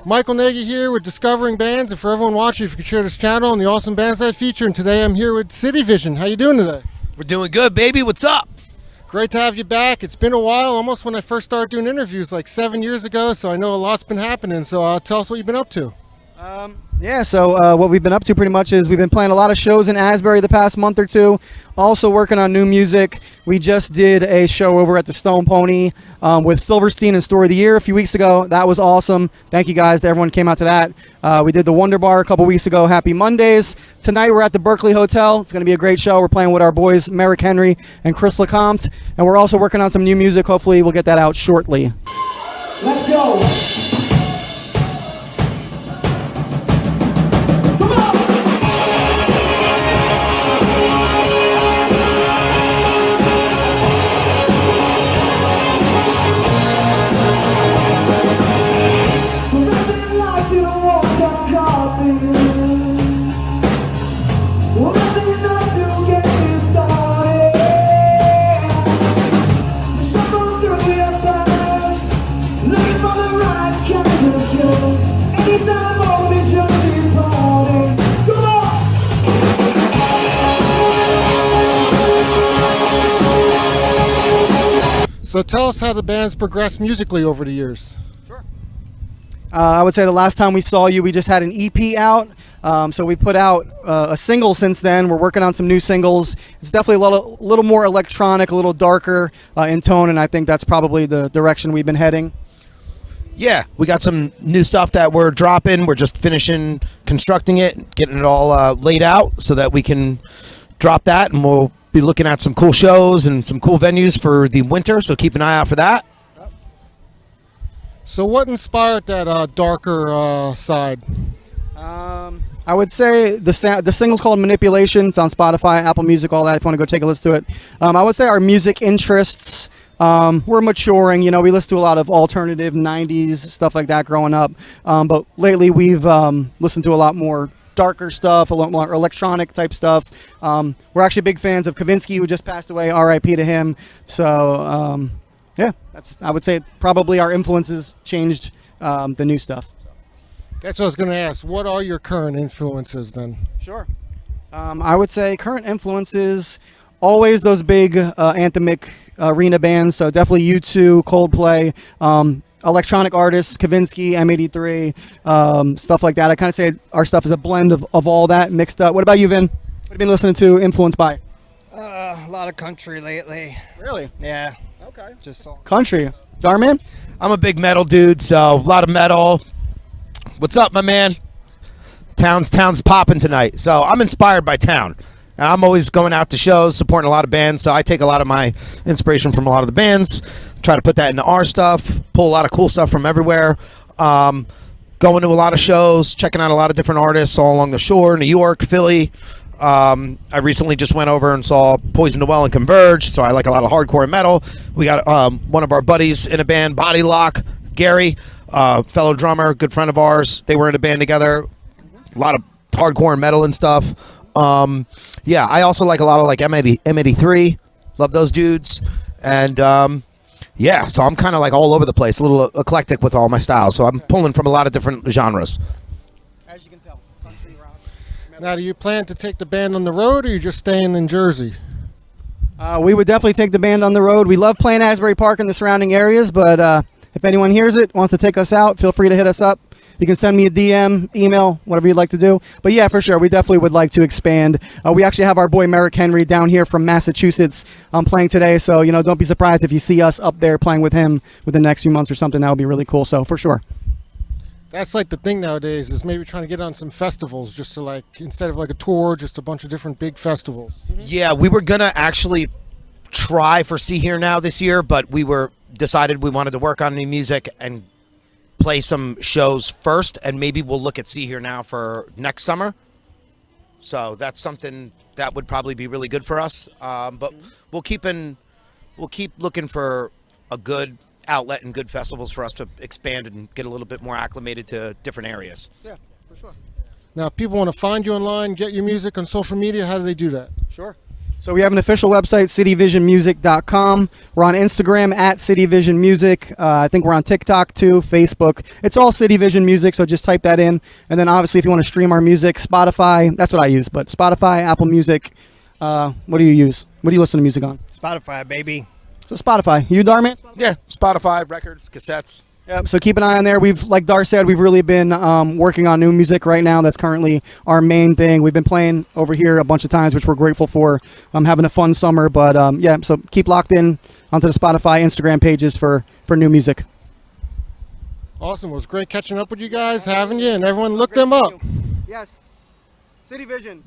Michael Nagy here with Discovering Bands, and for everyone watching, if you could share this channel and the awesome bands I feature. And today I'm here with City Vision. How you doing today? We're doing good, baby. What's up? Great to have you back. It's been a while, almost when I first started doing interviews like 7 years ago, so I know a lot's been happening. So tell us what you've been up to. So what we've been up to pretty much is we've been playing a lot of shows in Asbury the past month or two, also working on new music. We just did a show over at the Stone Pony with Silverstein and Story of the Year a few weeks ago. That was awesome. Thank you guys to everyone who came out to that. We did the Wonder Bar a couple weeks ago. Happy Mondays. Tonight we're at the Berkeley Hotel. It's going to be a great show. We're playing with our boys Merrick Henry and Chris LeCompte, and we're also working on some new music. Hopefully we'll get that out shortly. Let's go. So tell us how the band's progressed musically over the years. Sure. I would say the last time we saw you, we just had an EP out. So we put out a single since then. We're working on some new singles. It's definitely a little more electronic, a little darker in tone, and I think that's probably the direction we've been heading. Yeah, we got some new stuff that we're dropping. We're just finishing constructing it, getting it all laid out so that we can drop that, and we'll be looking at some cool shows and some cool venues for the winter, so keep an eye out for that. So what inspired that darker side? I would say the single's called Manipulation. It's on Spotify, Apple Music, all that, if you want to go take a listen to it. I would say our music interests, we're maturing. You know, we listen to a lot of alternative 90s, stuff like that growing up. But lately we've listened to a lot more darker stuff, a lot more electronic type stuff. We're actually big fans of Kavinsky, who just passed away. R.I.P. to him. So, yeah, I would say probably our influences changed the new stuff. That's what I was going to ask. What are your current influences then? Sure. I would say current influences, always those big anthemic arena bands. So definitely U2, Coldplay, electronic artists, Kavinsky, M83, stuff like that. I kind of say our stuff is a blend of all that mixed up. What about you, Vin? What have you been listening to, influenced by? A lot of country lately. Really? Yeah. Okay. Just Country. Darman? I'm a big metal dude, so a lot of metal. What's up, my man? Town's popping tonight, so I'm inspired by Town. And I'm always going out to shows, supporting a lot of bands, so I take a lot of my inspiration from a lot of the bands, try to put that into our stuff, pull a lot of cool stuff from everywhere, going to a lot of shows, checking out a lot of different artists all along the shore, New York, Philly. I recently just went over and saw Poison the Well and Converge, so I like a lot of hardcore and metal. We got one of our buddies in a band, Body Lock, Gary, fellow drummer, good friend of ours. They were in a band together, a lot of hardcore and metal and stuff. Yeah, I also like a lot of like M83, love those dudes, and yeah, so I'm kind of like all over the place, a little eclectic with all my styles, so I'm pulling from a lot of different genres. As you can tell, country, rock. Now, do you plan to take the band on the road, or are you just staying in Jersey? We would definitely take the band on the road. We love playing Asbury Park and the surrounding areas, but if anyone hears it, wants to take us out, feel free to hit us up. You can send me a DM, email, whatever you'd like to do. But yeah, for sure, we definitely would like to expand. We actually have our boy Merrick Henry down here from Massachusetts playing today. So, you know, don't be surprised if you see us up there playing with him within the next few months or something. That would be really cool. So for sure. That's like the thing nowadays, is maybe trying to get on some festivals, just to like, instead of like a tour, just a bunch of different big festivals. Yeah, we were gonna actually try for See Here Now this year, but we decided we wanted to work on new music and play some shows first, and maybe we'll look at See Here Now for next summer. So that's something that would probably be really good for us. But we'll keep looking for a good outlet and good festivals for us to expand and get a little bit more acclimated to different areas. Yeah, for sure. Now, if people want to find you online, get your music on social media, how do they do that? Sure. So we have an official website, cityvisionmusic.com. We're on Instagram at cityvisionmusic. I think we're on TikTok too, Facebook. It's all City Vision Music, so just type that in. And then obviously if you want to stream our music, Spotify, that's what I use, but Spotify, Apple Music, what do you use? What do you listen to music on? Spotify, baby. So Spotify. You, Dar, man? Yeah, Spotify, records, cassettes. Yep, so keep an eye on there. We've, like Dar said, we've really been working on new music right now. That's currently our main thing. We've been playing over here a bunch of times, which we're grateful for. Having a fun summer, but yeah, so keep locked in onto the Spotify, Instagram pages for new music. Awesome. It was great catching up with you guys, having you, and everyone look them up. Yes. City Vision.